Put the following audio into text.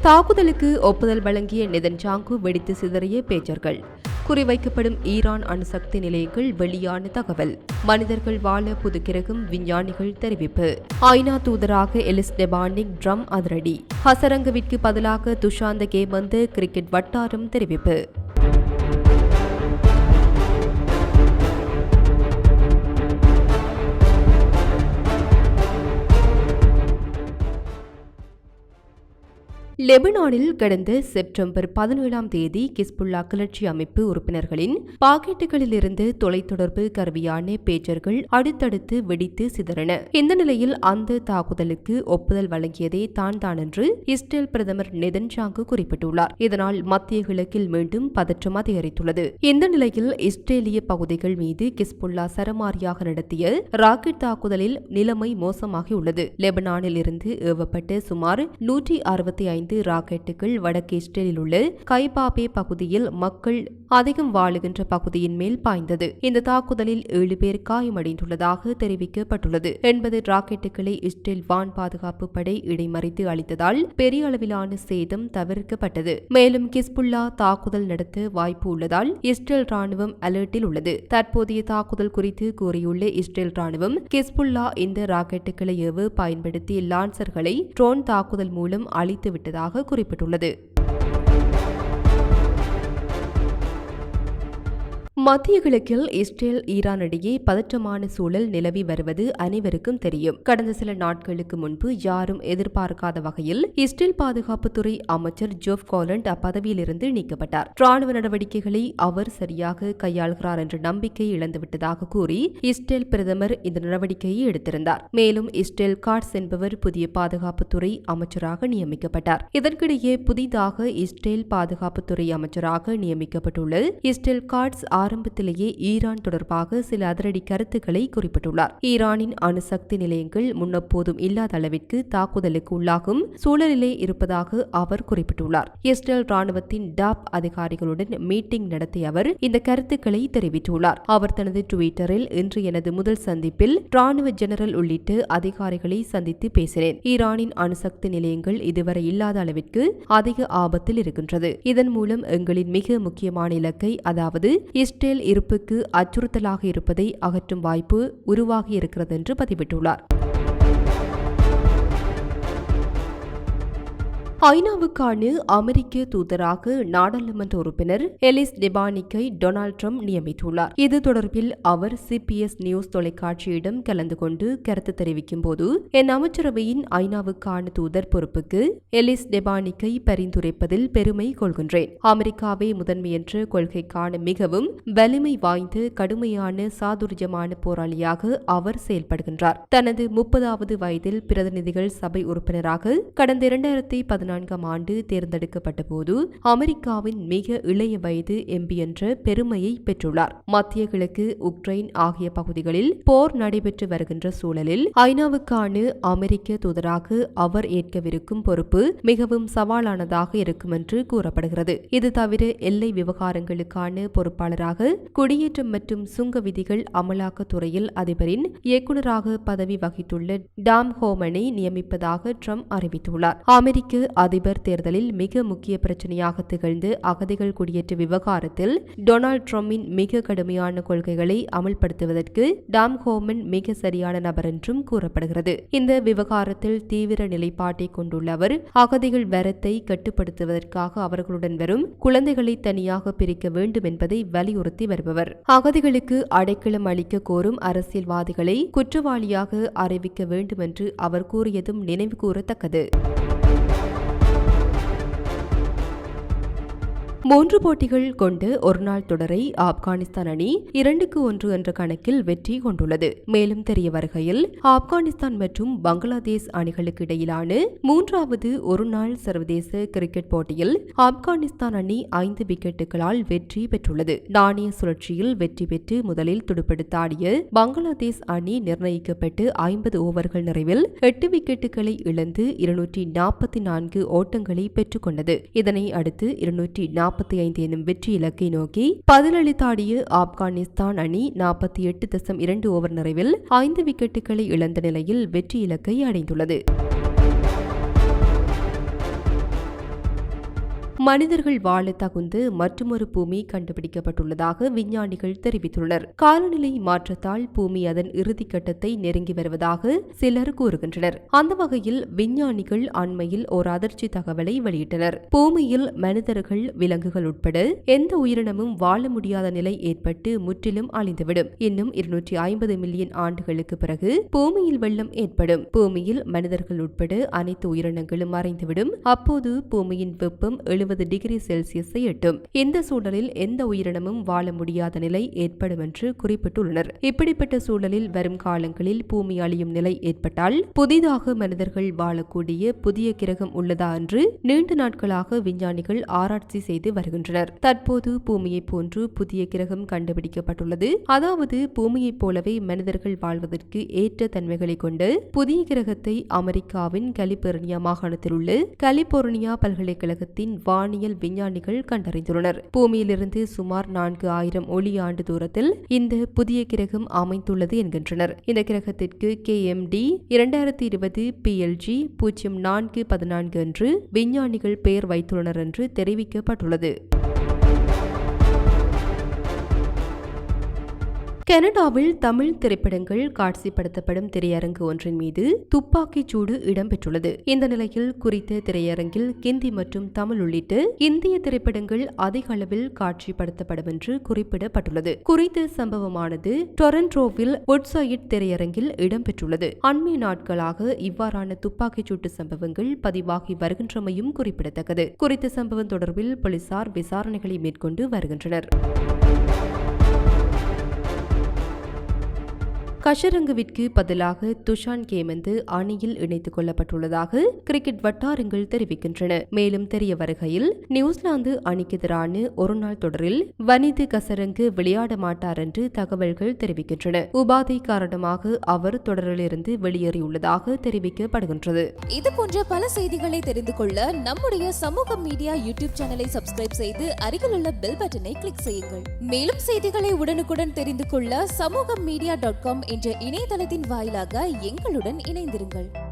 தாக்குதலுக்கு ஒப்புதல் வழங்கிய நெதன்யாகு வெடித்து சிதறிய பேச்சர்கள். குறிவைக்கப்படும் ஈரான் அணுசக்தி நிலையங்கள் வெளியான தகவல். மனிதர்கள் வாழ புதுக்கிரகம் விஞ்ஞானிகள் தெரிவிப்பு. ஐநா தூதராக எலிஸ் டெபானிக் ட்ரம் அதிரடி. ஹசரங்கவிற்கு பதிலாக துஷாந்த கேமந்த கிரிக்கெட் வட்டாரம் தெரிவிப்பு. லெபனானில் கடந்த செப்டம்பர் 17ஆம் தேதி கிஸ்புல்லா கிளர்ச்சி அமைப்பு உறுப்பினர்களின் பாக்கெட்டுகளிலிருந்து தொலைத்தொடர்பு கருவியான பேஜர்கள் அடுத்தடுத்து வெடித்து சிதறன. இந்த நிலையில் அந்த தாக்குதலுக்கு ஒப்புதல் வழங்கியதே தான் என்று இஸ்ரேல் பிரதமர் நெதன்யாகு குறிப்பிட்டுள்ளார். இதனால் மத்திய கிழக்கில் மீண்டும் பதற்றம் அதிகரித்துள்ளது. இந்த நிலையில் இஸ்ரேலிய பகுதிகள் மீது கிஸ்புல்லா சரமாரியாக நடத்திய ராக்கெட் தாக்குதலில் நிலைமை மோசமாகியுள்ளது. லெபனானில் இருந்து ஏவப்பட்ட சுமார் 165 ராக்கெட்டுகள் வடக்கு இஸ்ரேலில் உள்ள கைபாபே பகுதியில் மக்கள் அதிகம் வாழுகின்ற பகுதியின் மேல் பாய்ந்தது. இந்த தாக்குதலில் 7 பேர் காயமடைந்துள்ளதாக தெரிவிக்கப்பட்டுள்ளது. 80 ராக்கெட்டுகளை இஸ்ரேல் வான் பாதுகாப்பு படை இடைமறித்து அளித்ததால் பெரிய அளவிலான சேதம் தவிர்க்கப்பட்டது. மேலும் கிஸ்புல்லா தாக்குதல் நடத்த வாய்ப்பு உள்ளதால் இஸ்ரேல் ராணுவம் அலர்ட்டில் உள்ளது. தற்போதைய தாக்குதல் குறித்து கூறியுள்ள இஸ்ரேல் ராணுவம் கிஸ்புல்லா இந்த ராக்கெட்டுகளை ஏவ பயன்படுத்திய லான்சர்களை ட்ரோன் தாக்குதல் மூலம் அழித்து விட்டதாக குறிப்பிட்டுள்ளது. மத்திய கிழக்கில் இஸ்ரேல் ஈரான் இடையே பதற்றமான சூழல் நிலவி வருவது அனைவருக்கும் தெரியும். கடந்த சில நாட்களுக்கு முன்பு யாரும் எதிர்பார்க்காத வகையில் இஸ்ரேல் பாதுகாப்புத்துறை அமைச்சர் ஜோப் கோலண்ட் அப்பதவியிலிருந்து நீக்கப்பட்டார். ராணுவ நடவடிக்கைகளை அவர் சரியாக கையாள்கிறார் என்ற நம்பிக்கை இழந்துவிட்டதாக கூறி இஸ்ரேல் பிரதமர் இந்த நடவடிக்கையை எடுத்திருந்தார். மேலும் இஸ்ரேல் காட்ஸ் என்பவர் புதிய பாதுகாப்புத்துறை அமைச்சராக நியமிக்கப்பட்டார். இதற்கிடையே புதிதாக இஸ்ரேல் பாதுகாப்புத்துறை அமைச்சராக நியமிக்கப்பட்டுள்ள இஸ்ரேல் காட்ஸ் ஆரம்பத்திலேயே ஈரான் தொடர்பாக சில அதிரடி கருத்துக்களை குறிப்பிட்டுள்ளார். ஈரானின் அணுசக்தி நிலையங்கள் முன்னெப்போதும் இல்லாத அளவிற்கு தாக்குதலுக்கு உள்ளாகும் சூழலிலே இருப்பதாக அவர் குறிப்பிட்டுள்ளார். இஸ்ரேல் ராணுவத்தின் டாப் அதிகாரிகளுடன் மீட்டிங் நடத்திய அவர் இந்த கருத்துக்களை தெரிவித்துள்ளார். அவர் தனது டுவிட்டரில் இன்று எனது முதல் சந்திப்பில் ராணுவ ஜெனரல் உள்ளிட்ட அதிகாரிகளை சந்தித்து பேசினேன். ஈரானின் அணுசக்தி நிலையங்கள் இதுவரை இல்லாத அளவிற்கு அதிக ஆபத்தில் இருக்கின்றது. இதன் மூலம் எங்களின் மிக முக்கியமான இலக்கை, அதாவது இஸ்ரேல் இருப்புக்கு அச்சுறுத்தலாக இருப்பதை அகற்றும் வாய்ப்பு உருவாகியிருக்கிறது என்று பதிவிட்டுள்ளார். ஐநாவுக்கான அமெரிக்க தூதராக நாடாளுமன்ற உறுப்பினர் எலிஸ் டெபானிக்கை டொனால்ட் ட்ரம்ப் நியமித்துள்ளார். இது தொடர்பில் அவர் CBS நியூஸ் தொலைக்காட்சியிடம் கலந்து கொண்டு கருத்து தெரிவிக்கும் போது, என் அமைச்சரவையின் ஐநாவுக்கான தூதர் பொறுப்புக்கு எலிஸ் டெபானிக்கை பரிந்துரைப்பதில் பெருமை கொள்கின்றேன். அமெரிக்காவை முதன்மை என்ற கொள்கைக்கான மிகவும் வலிமை வாய்ந்த கடுமையான சாதுரியமான போராளியாக அவர் செயல்படுகின்றார். தனது 30வது வயதில் பிரதிநிதிகள் சபை உறுப்பினராக கடந்த 2014 ஆண்டு தேர்ந்தெடுக்கப்பட்ட போது அமெரிக்காவின் மிக இளைய வயது MP என்ற பெருமையை பெற்றுள்ளார். மத்திய கிழக்கு, உக்ரைன் ஆகிய பகுதிகளில் போர் நடைபெற்று வருகின்ற சூழலில் ஐநாவுக்கான அமெரிக்க தூதராக அவர் ஏற்கவிருக்கும் பொறுப்பு மிகவும் சவாலானதாக இருக்கும் என்று கூறப்படுகிறது. இது தவிர எல்லை விவகாரங்களுக்கான பொறுப்பாளராக குடியேற்றம் மற்றும் சுங்க விதிகள் அமலாக்கத்துறையில் அதிபரின் இயக்குநராக பதவி வகித்துள்ள டாம் ஹோமனை நியமிப்பதாக ட்ரம்ப் அறிவித்துள்ளார். அமெரிக்க அதிபர் தேர்தலில் மிக முக்கிய பிரச்சனையாக திகழ்ந்து அகதிகள் குடியேற்ற விவகாரத்தில் டொனால்ட் ட்ரம்பின் மிக கடுமையான கொள்கைகளை அமல்படுத்துவதற்கு டாம் ஹோமன் மிக சரியான நபர் என்றும் கூறப்படுகிறது. இந்த விவகாரத்தில் தீவிர நிலைப்பாட்டை கொண்டுள்ள அவர் அகதிகள் வரத்தை கட்டுப்படுத்துவதற்காக அவர்களுடன் வரும் குழந்தைகளை தனியாக பிரிக்க வேண்டும் என்பதை வலியுறுத்தி வருபவர். அகதிகளுக்கு அடைக்கலம் அளிக்க கோரும் அரசியல்வாதிகளை குற்றவாளியாக அறிவிக்க வேண்டும் என்று அவர் கூறியதும் நினைவு கூறத்தக்கது. 3 போட்டிகள் கொண்ட ஒருநாள் தொடரை ஆப்கானிஸ்தான் அணி 2-1 என்ற கணக்கில் வெற்றி கொண்டுள்ளது. மேலும் தெரிய வருகையில் ஆப்கானிஸ்தான் மற்றும் பங்களாதேஷ் அணிகளுக்கு இடையிலான 3வது ஒருநாள் சர்வதேச கிரிக்கெட் போட்டியில் ஆப்கானிஸ்தான் அணி 5 விக்கெட்டுகளால் வெற்றி பெற்றுள்ளது. நாணய சுழற்சியில் வெற்றி பெற்று முதலில் துடுப்படுத்தாடிய பங்களாதேஷ் அணி நிர்ணயிக்கப்பட்டு 50 ஓவர்கள் நிறைவில் 8 விக்கெட்டுகளை இழந்து 244 ஓட்டங்களை பெற்றுக் கொண்டது. இதனை அடுத்து 245 எனும் வெற்றி இலக்கை நோக்கி பதிலளித்தாடிய ஆப்கானிஸ்தான் அணி 48.2 ஓவர் நிறைவில் 5 விக்கெட்டுகளை இழந்த நிலையில் வெற்றி இலக்கை அடைந்துள்ளது. மனிதர்கள் வாழ தகுந்த மற்றொரு பூமி கண்டுபிடிக்கப்பட்டுள்ளதாக விஞ்ஞானிகள் தெரிவித்துள்ளனர். காலநிலை மாற்றத்தால் பூமி அதன் இறுதிக்கட்டத்தை நெருங்கி வருவதாக சிலர் கூறுகின்றனர். அந்த வகையில் விஞ்ஞானிகள் அண்மையில் ஒரு அதிர்ச்சி தகவலை வெளியிட்டனர். பூமியில் மனிதர்கள், விலங்குகள் உட்பட எந்த உயிரினமும் வாழ முடியாத நிலை ஏற்பட்டு முற்றிலும் அழிந்துவிடும். இன்னும் 250 மில்லியன் ஆண்டுகளுக்கு பிறகு பூமியில் வெள்ளம் ஏற்படும். பூமியில் மனிதர்கள் உட்பட அனைத்து உயிரினங்களும் மறைந்துவிடும். அப்போது பூமியின் வெப்பம் 70 டிகிரி செல்சியஸை எட்டும். இந்த சூழலில் எந்த உயிரினமும் வாழ முடியாத நிலை ஏற்படும் என்று குறிப்பிட்டுள்ளனர். இப்படிப்பட்ட சூழலில் வரும் காலங்களில் பூமி அழியும் நிலை ஏற்பட்டால் புதிதாக மனிதர்கள் வாழக்கூடிய புதிய கிரகம் உள்ளதா என்று நீண்ட நாட்களாக விஞ்ஞானிகள் ஆராய்ச்சி செய்து வருகின்றனர். தற்போது பூமியை போன்று புதிய கிரகம் கண்டுபிடிக்கப்பட்டுள்ளது. அதாவது பூமியைப் போலவே மனிதர்கள் வாழ்வதற்கு ஏற்ற தன்மைகளை கொண்டு புதிய கிரகத்தை அமெரிக்காவின் கலிபோர்னியா மாகாணத்தில் உள்ள கலிபோர்னியா பல்கலைக்கழகத்தின் வானியல் விஞ்ஞானிகள் கண்டறிந்துள்ளனர். பூமியிலிருந்து சுமார் 4000 ஒளி ஆண்டு தூரத்தில் இந்த புதிய கிரகம் அமைந்துள்ளது என்கின்றனர். இந்த கிரகத்திற்கு KMD 2020 PLG 0414 என்று விஞ்ஞானிகள் பெயர் வைத்துள்ளனர் என்று தெரிவிக்கப்பட்டுள்ளது. கனடாவில் தமிழ் திரைப்படங்கள் காட்சிப்படுத்தப்படும் திரையரங்கு ஒன்றின் மீது துப்பாக்கிச் சூடு இடம்பெற்றுள்ளது. இந்த நிலையில் குறித்த திரையரங்கில் ஹிந்தி மற்றும் தமிழ் உள்ளிட்ட இந்திய திரைப்படங்கள் அதிக அளவில் காட்சிப்படுத்தப்படும் என்று குறிப்பிடப்பட்டுள்ளது. குறித்த சம்பவமானது டொரண்டோவில் வுட்சைட் திரையரங்கில் இடம்பெற்றுள்ளது. அண்மைய நாட்களாக இவ்வாறான துப்பாக்கிச் சூட்டு சம்பவங்கள் பதிவாகி வருகின்றமையும் குறிப்பிடத்தக்கது. குறித்த சம்பவம் தொடர்பில் போலீசார் விசாரணைகளை மேற்கொண்டு வருகின்றனர். கஷரங்குவிற்கு பதிலாக துஷான் கேமந்து அணியில் இணைத்துக் கொள்ளப்பட்டுள்ளதாக கிரிக்கெட் வட்டாரங்கள் தெரிவிக்கின்றன. மேலும் தெரிய வருகையில் நியூசிலாந்து அணிக்கு எதிரான ஒருநாள் தொடரில் வனிது கசரங்கு விளையாட மாட்டார் என்று தகவல்கள் தெரிவிக்கின்றன. உபாதை காரணமாக அவர் தொடரிலிருந்து வெளியேறியுள்ளதாக தெரிவிக்கப்படுகின்றது. இதுபோன்ற பல செய்திகளை தெரிந்து கொள்ள நம்முடைய சமூக மீடியா யூடியூப் சேனலை சப்ஸ்கிரைப் செய்து அருகிலுள்ள பெல் பட்டனை கிளிக் செய்யுங்கள். மேலும் செய்திகளை உடனுக்குடன் தெரிந்து கொள்ள சமூகமீடியா.com என்ற இணையதளத்தின் வாயிலாக எங்களுடன் இணைந்திருங்கள்.